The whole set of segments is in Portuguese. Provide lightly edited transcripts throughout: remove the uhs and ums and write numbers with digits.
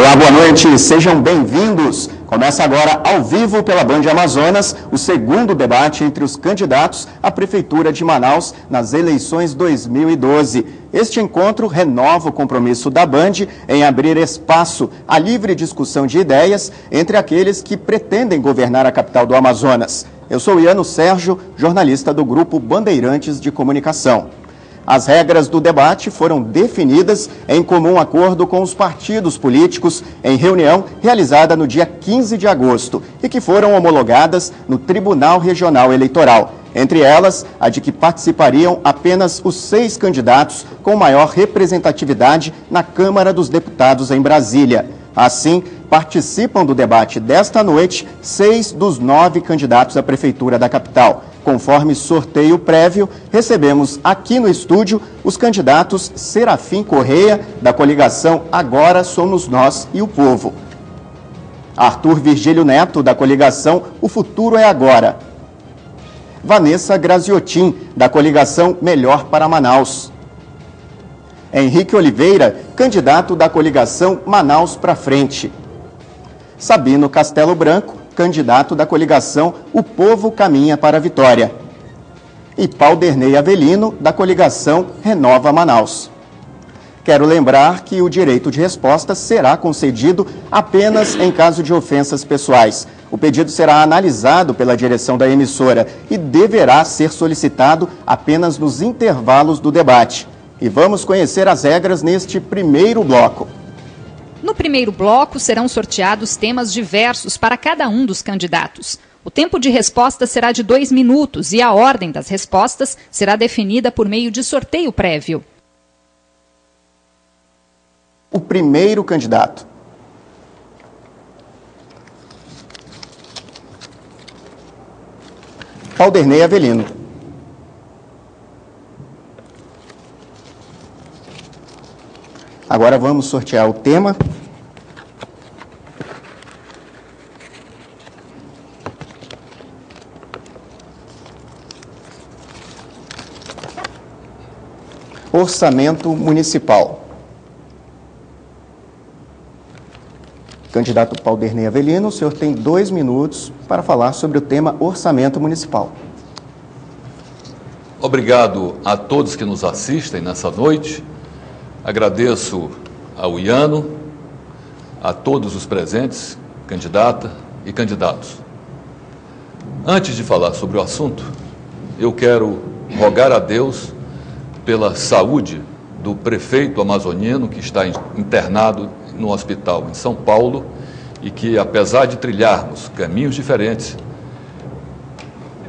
Olá, boa noite, sejam bem-vindos. Começa agora, ao vivo pela Band Amazonas, o segundo debate entre os candidatos à Prefeitura de Manaus nas eleições 2012. Este encontro renova o compromisso da Band em abrir espaço à livre discussão de ideias entre aqueles que pretendem governar a capital do Amazonas. Eu sou Iano Sérgio, jornalista do Grupo Bandeirantes de Comunicação. As regras do debate foram definidas em comum acordo com os partidos políticos em reunião realizada no dia 15 de agosto e que foram homologadas no Tribunal Regional Eleitoral. Entre elas, a de que participariam apenas os 6 candidatos com maior representatividade na Câmara dos Deputados em Brasília. Assim, participam do debate desta noite 6 dos 9 candidatos à Prefeitura da capital. Conforme sorteio prévio, recebemos aqui no estúdio os candidatos Serafim Correia, da coligação Agora Somos Nós e o Povo. Arthur Virgílio Neto, da coligação O Futuro é Agora. Vanessa Graziotin, da coligação Melhor para Manaus. Henrique Oliveira, candidato da coligação Manaus pra Frente. Sabino Castelo Branco, candidato da coligação O Povo Caminha para a Vitória. E Pauderney Avelino, da coligação Renova Manaus. Quero lembrar que o direito de resposta será concedido apenas em caso de ofensas pessoais. O pedido será analisado pela direção da emissora e deverá ser solicitado apenas nos intervalos do debate. E vamos conhecer as regras neste primeiro bloco. No primeiro bloco, serão sorteados temas diversos para cada um dos candidatos. O tempo de resposta será de 2 minutos e a ordem das respostas será definida por meio de sorteio prévio. O primeiro candidato. Pauderney Avelino. Agora vamos sortear o tema. Orçamento municipal. Candidato Pauderney Avelino, o senhor tem 2 minutos para falar sobre o tema orçamento municipal. Obrigado a todos que nos assistem nessa noite. Agradeço ao Iano, a todos os presentes, candidata e candidatos. Antes de falar sobre o assunto, eu quero rogar a Deus pela saúde do prefeito amazoniano que está internado no hospital em São Paulo e que, apesar de trilharmos caminhos diferentes,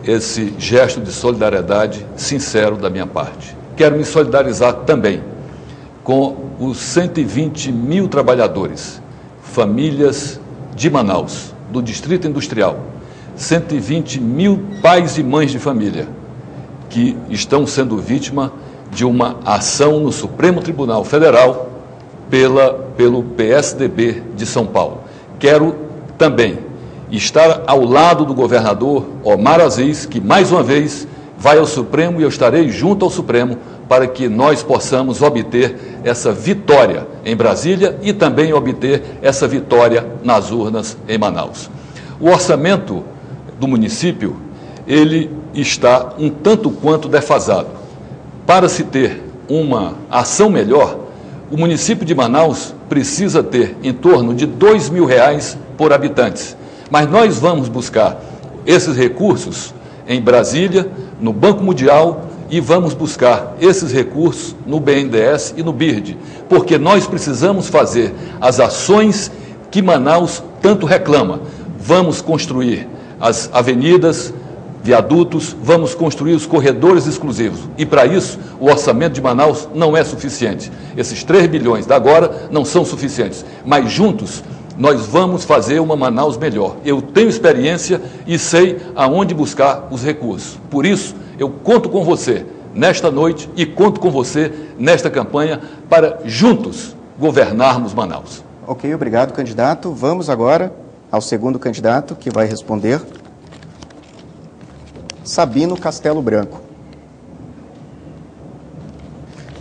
esse gesto de solidariedade sincero da minha parte. Quero me solidarizar também com os 120 mil trabalhadores, famílias de Manaus, do Distrito Industrial, 120 mil pais e mães de família que estão sendo vítima de uma ação no Supremo Tribunal Federal pelo PSDB de São Paulo. Quero também estar ao lado do governador Omar Aziz, que mais uma vez vai ao Supremo, e eu estarei junto ao Supremo para que nós possamos obter essa vitória em Brasília e também obter essa vitória nas urnas em Manaus. O orçamento do município, ele está um tanto quanto defasado. Para se ter uma ação melhor, o município de Manaus precisa ter em torno de R$2.000 por habitante. Mas nós vamos buscar esses recursos em Brasília, no Banco Mundial, e vamos buscar esses recursos no BNDES e no BIRD, porque nós precisamos fazer as ações que Manaus tanto reclama. Vamos construir as avenidas, viadutos, vamos construir os corredores exclusivos. E para isso, o orçamento de Manaus não é suficiente. Esses 3 bilhões da agora não são suficientes, mas juntos nós vamos fazer uma Manaus melhor. Eu tenho experiência e sei aonde buscar os recursos. Por isso, eu conto com você nesta noite e conto com você nesta campanha para juntos governarmos Manaus. Ok, obrigado, candidato. Vamos agora ao segundo candidato que vai responder. Sabino Castelo Branco.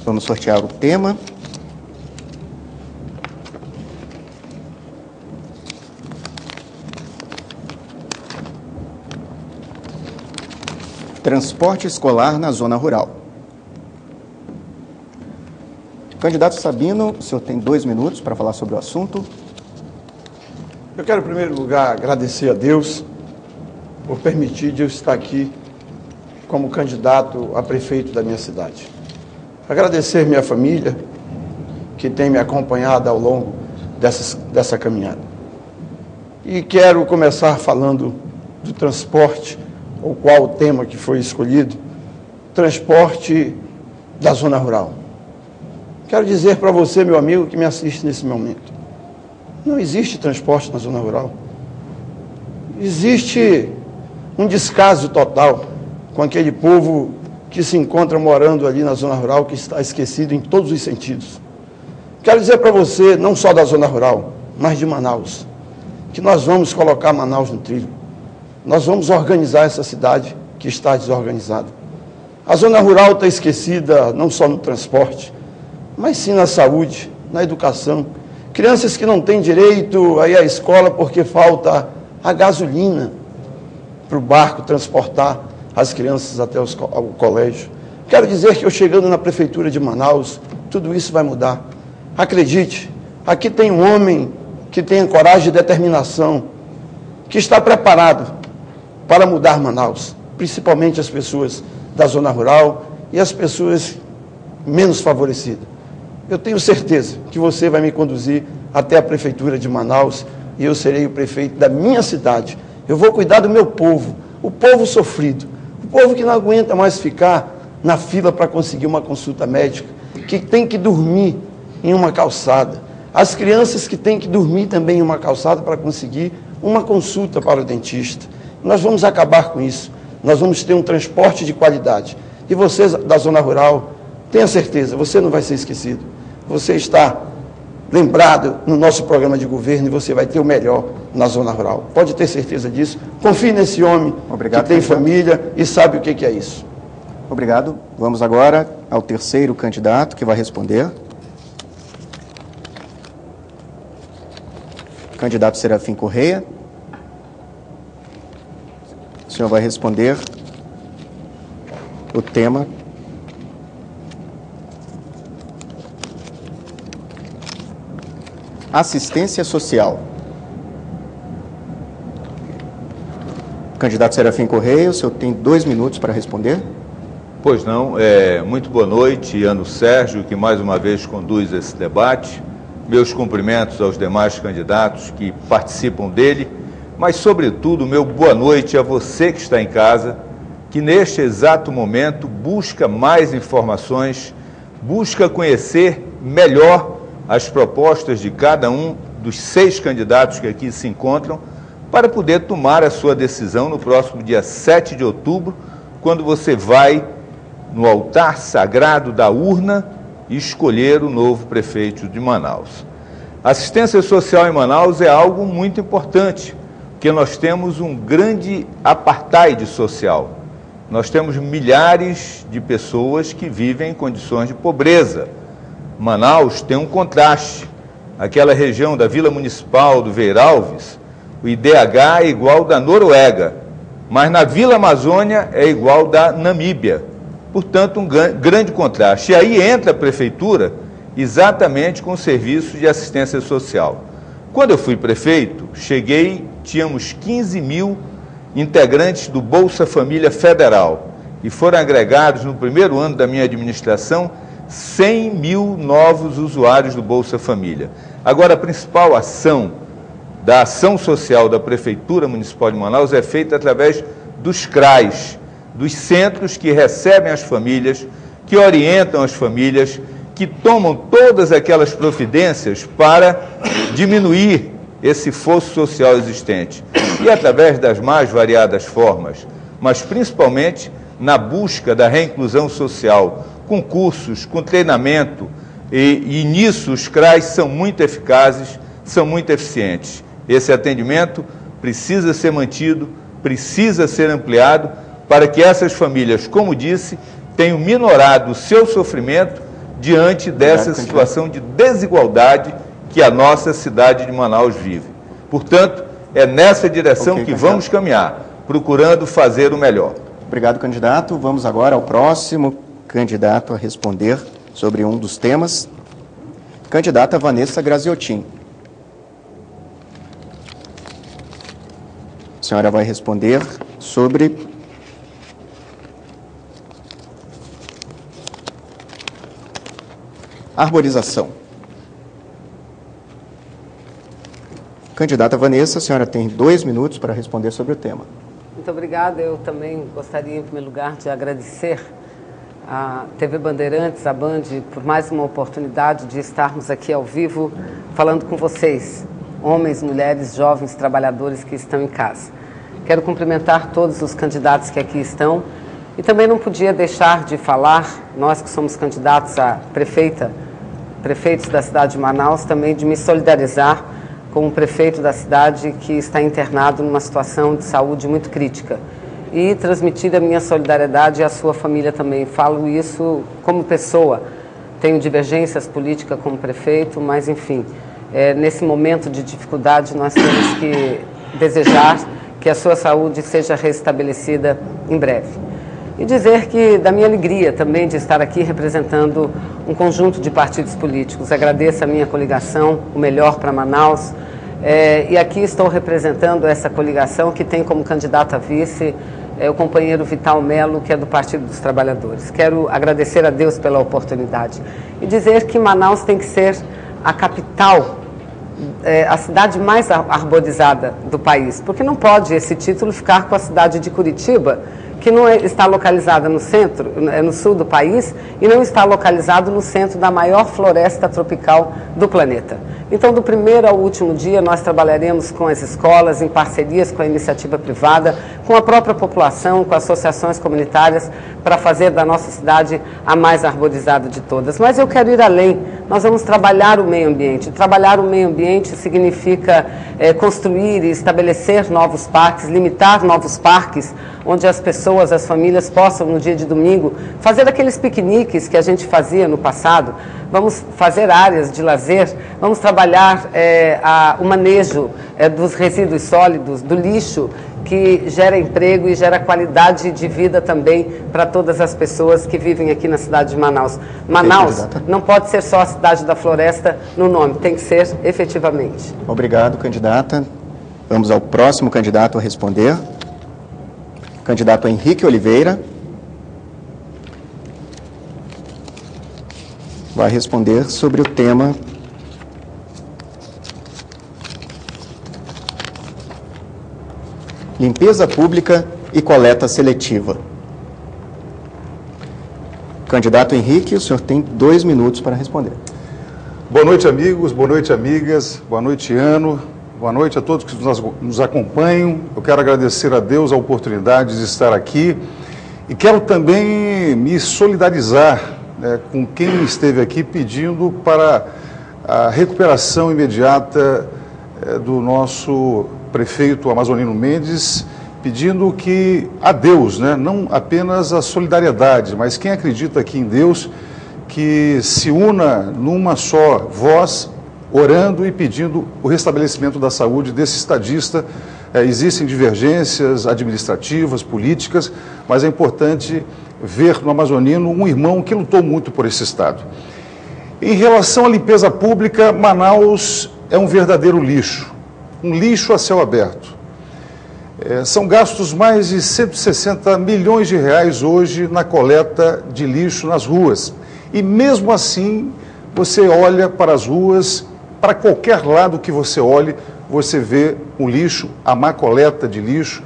Vamos sortear o tema. transporte escolar na zona rural. Candidato Sabino, o senhor tem 2 minutos para falar sobre o assunto. Eu quero, em primeiro lugar, agradecer a Deus por permitir de eu estar aqui como candidato a prefeito da minha cidade. Agradecer minha família, que tem me acompanhado ao longo dessa caminhada. E quero começar falando do transporte, o qual o tema que foi escolhido, transporte da zona rural. Quero dizer para você, meu amigo, que me assiste nesse momento, não existe transporte na zona rural. Existe um descaso total com aquele povo que se encontra morando ali na zona rural, que está esquecido em todos os sentidos. Quero dizer para você, não só da zona rural, mas de Manaus, que nós vamos colocar Manaus no trilho. Nós vamos organizar essa cidade que está desorganizada. A zona rural está esquecida não só no transporte, mas sim na saúde, na educação. Crianças que não têm direito a ir à escola porque falta a gasolina para o barco transportar as crianças até o colégio. Quero dizer que eu chegando na prefeitura de Manaus, tudo isso vai mudar. Acredite, aqui tem um homem que tem coragem e determinação, que está preparado para mudar Manaus, principalmente as pessoas da zona rural e as pessoas menos favorecidas. Eu tenho certeza que você vai me conduzir até a prefeitura de Manaus e eu serei o prefeito da minha cidade. Eu vou cuidar do meu povo, o povo sofrido, o povo que não aguenta mais ficar na fila para conseguir uma consulta médica, que tem que dormir em uma calçada. As crianças que têm que dormir também em uma calçada para conseguir uma consulta para o dentista. Nós vamos acabar com isso. Nós vamos ter um transporte de qualidade. E vocês da zona rural, tenha certeza, você não vai ser esquecido. Você está lembrado no nosso programa de governo e você vai ter o melhor na zona rural. Pode ter certeza disso. Confie nesse homem. Obrigado, que tem família e sabe o que é isso. Obrigado. Vamos agora ao terceiro candidato que vai responder. Candidato Serafim Correia. O senhor vai responder o tema assistência social. Candidato Serafim Correia, o senhor tem 2 minutos para responder. Pois não, muito boa noite, Ano Sérgio, que mais uma vez conduz esse debate. Meus cumprimentos aos demais candidatos que participam dele, mas, sobretudo, meu boa noite a você que está em casa, que neste exato momento busca mais informações, busca conhecer melhor as propostas de cada um dos 6 candidatos que aqui se encontram, para poder tomar a sua decisão no próximo dia 7 de outubro, quando você vai no altar sagrado da urna e escolher o novo prefeito de Manaus. A assistência social em Manaus é algo muito importante, porque nós temos um grande apartheid social. Nós temos milhares de pessoas que vivem em condições de pobreza. Manaus tem um contraste. Aquela região da Vila Municipal do Veiralves, o IDH é igual da Noruega, mas na Vila Amazônia é igual da Namíbia. Portanto, um grande contraste. E aí entra a prefeitura exatamente com o serviço de assistência social. Quando eu fui prefeito, tínhamos 15 mil integrantes do Bolsa Família Federal e foram agregados no primeiro ano da minha administração 100 mil novos usuários do Bolsa Família. Agora, a principal ação da ação social da Prefeitura Municipal de Manaus é feita através dos CRAs, dos centros que recebem as famílias, que orientam as famílias, que tomam todas aquelas providências para diminuir esse fosso social existente. E através das mais variadas formas, mas principalmente na busca da reinclusão social, com cursos, com treinamento, e nisso os CRAs são muito eficazes, são muito eficientes. Esse atendimento precisa ser mantido, precisa ser ampliado, para que essas famílias, como disse, tenham minorado o seu sofrimento diante dessa situação de desigualdade que a nossa cidade de Manaus vive. Portanto, é nessa direção que vamos caminhar, procurando fazer o melhor. Obrigado, candidato. Vamos agora ao próximo candidato a responder sobre um dos temas. Candidata Vanessa Graziotin. A senhora vai responder sobre arborização. Candidata Vanessa, a senhora tem 2 minutos para responder sobre o tema. Muito obrigada. Eu também gostaria, em primeiro lugar, de agradecer à TV Bandeirantes, à Band, por mais uma oportunidade de estarmos aqui ao vivo falando com vocês, homens, mulheres, jovens, trabalhadores que estão em casa. Quero cumprimentar todos os candidatos que aqui estão e também não podia deixar de falar, nós que somos candidatos a prefeitos da cidade de Manaus, também de me solidarizar com o prefeito da cidade que está internado numa situação de saúde muito crítica e transmitir a minha solidariedade e a sua família também. Falo isso como pessoa, tenho divergências políticas como prefeito, mas enfim, nesse momento de dificuldade nós temos que desejar que a sua saúde seja restabelecida em breve. E dizer que da minha alegria também de estar aqui representando um conjunto de partidos políticos. Agradeço a minha coligação, o Melhor para Manaus, e aqui estou representando essa coligação que tem como candidato a vice o companheiro Vital Melo, que é do Partido dos Trabalhadores. Quero agradecer a Deus pela oportunidade e dizer que Manaus tem que ser a capital, a cidade mais arborizada do país, porque não pode esse título ficar com a cidade de Curitiba, que não está localizada no centro, no sul do país, e não está localizado no centro da maior floresta tropical do planeta. Então, do primeiro ao último dia, nós trabalharemos com as escolas, em parcerias com a iniciativa privada, com a própria população, com associações comunitárias, para fazer da nossa cidade a mais arborizada de todas. Mas eu quero ir além. Nós vamos trabalhar o meio ambiente. Trabalhar o meio ambiente significa construir e estabelecer novos parques, limitar novos parques, onde as pessoas, as famílias possam, no dia de domingo, fazer aqueles piqueniques que a gente fazia no passado. Vamos fazer áreas de lazer, vamos trabalhar o manejo dos resíduos sólidos, do lixo, que gera emprego e gera qualidade de vida também para todas as pessoas que vivem aqui na cidade de Manaus. Manaus não pode ser só a cidade da floresta no nome, tem que ser efetivamente. Obrigado, candidata. Vamos ao próximo candidato a responder. Candidato Henrique Oliveira. Vai responder sobre o tema limpeza pública e coleta seletiva. Candidato Henrique, o senhor tem 2 minutos para responder. Boa noite, amigos, boa noite, amigas, boa noite, Ano, boa noite a todos que nos acompanham. Eu quero agradecer a Deus a oportunidade de estar aqui e quero também me solidarizar com quem esteve aqui pedindo para a recuperação imediata do nosso prefeito Amazonino Mendes, pedindo que a Deus, não apenas a solidariedade, mas quem acredita aqui em Deus, que se una numa só voz, orando e pedindo o restabelecimento da saúde desse estadista. Existem divergências administrativas, políticas, mas é importante ver no amazonino um irmão que lutou muito por esse estado. Em relação à limpeza pública, Manaus é um verdadeiro lixo, um lixo a céu aberto. São gastos mais de 160 milhões de reais hoje na coleta de lixo nas ruas. E mesmo assim, você olha para as ruas, para qualquer lado que você olhe, você vê o lixo, a má coleta de lixo.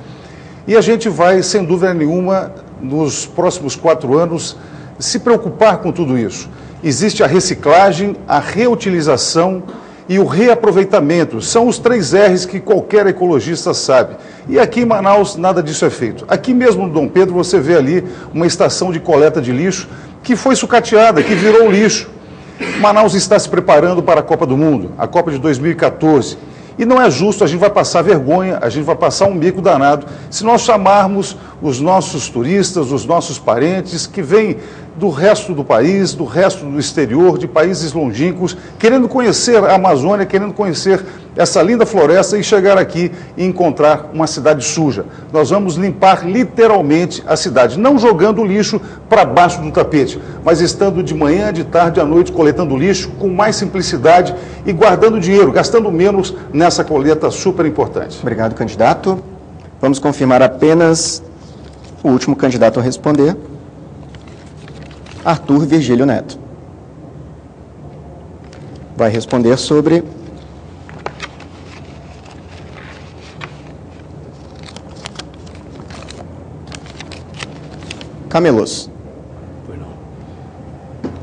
E a gente vai, sem dúvida nenhuma, nos próximos 4 anos, se preocupar com tudo isso. Existe a reciclagem, a reutilização e o reaproveitamento. São os 3 R's que qualquer ecologista sabe. E aqui em Manaus nada disso é feito. Aqui mesmo no Dom Pedro você vê ali uma estação de coleta de lixo que foi sucateada, que virou lixo. Manaus está se preparando para a Copa do Mundo, a Copa de 2014. E não é justo, a gente vai passar vergonha, a gente vai passar um mico danado se nós chamarmos os nossos turistas, os nossos parentes que vêm do resto do país, do resto do exterior, de países longínquos, querendo conhecer a Amazônia, querendo conhecer essa linda floresta e chegar aqui e encontrar uma cidade suja. Nós vamos limpar literalmente a cidade, não jogando lixo para baixo do tapete, mas estando de manhã, de tarde, à noite, coletando lixo com mais simplicidade e guardando dinheiro, gastando menos nessa coleta super importante. Obrigado, candidato. Vamos confirmar apenas o último candidato a responder. Arthur Virgílio Neto. Vai responder sobre camelôs. Pois não.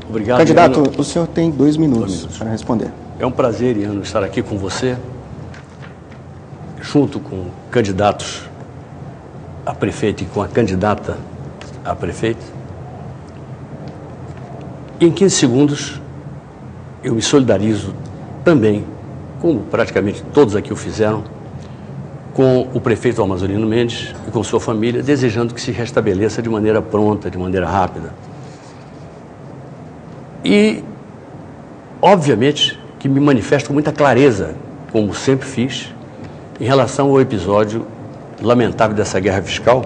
Obrigado, Candidato, Iano. o senhor tem 2 minutos para responder. É um prazer, Iano, estar aqui com você, junto com candidatos a prefeito e com a candidata a prefeito. Em 15 segundos, eu me solidarizo também, como praticamente todos aqui o fizeram, com o prefeito Amazonino Mendes e com sua família, desejando que se restabeleça de maneira pronta, de maneira rápida. E, obviamente, que me manifesto com muita clareza, como sempre fiz, em relação ao episódio lamentável dessa guerra fiscal,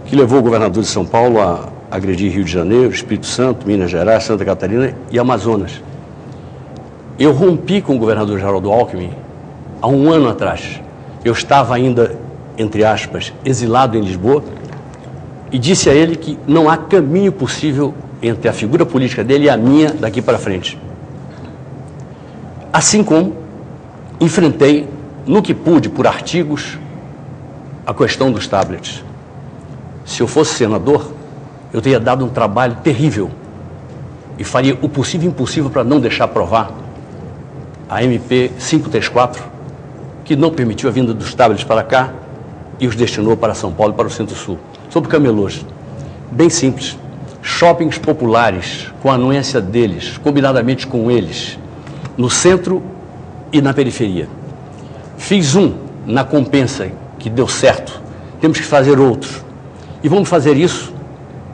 que levou o governador de São Paulo a agredir Rio de Janeiro, Espírito Santo, Minas Gerais, Santa Catarina e Amazonas. Eu rompi com o governador Geraldo Alckmin há 1 ano atrás. Eu estava ainda, entre aspas, exilado em Lisboa e disse a ele que não há caminho possível entre a figura política dele e a minha daqui para frente. Assim como enfrentei, no que pude, por artigos, a questão dos tablets. Se eu fosse senador, eu teria dado um trabalho terrível e faria o possível e impossível para não deixar aprovar a MP 534, que não permitiu a vinda dos tablets para cá e os destinou para São Paulo e para o Centro-Sul. Sobre camelôs, bem simples, shoppings populares, com a anuência deles, combinadamente com eles, no centro e na periferia. Fiz um na Compensa, que deu certo, temos que fazer outros. E vamos fazer isso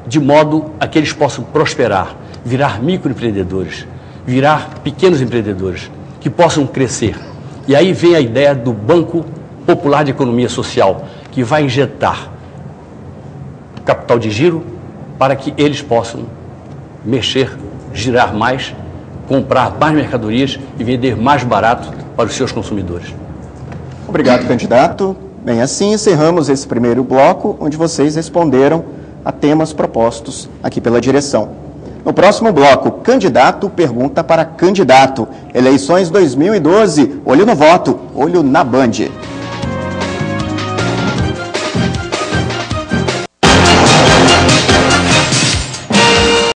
de modo a que eles possam prosperar, virar microempreendedores, virar pequenos empreendedores, que possam crescer. E aí vem a ideia do Banco Popular de Economia Social, que vai injetar capital de giro para que eles possam mexer, girar mais, comprar mais mercadorias e vender mais barato para os seus consumidores. Obrigado, candidato. Bem, assim encerramos esse primeiro bloco, onde vocês responderam a temas propostos aqui pela direção. No próximo bloco, candidato pergunta para candidato. Eleições 2012, olho no voto, olho na Band.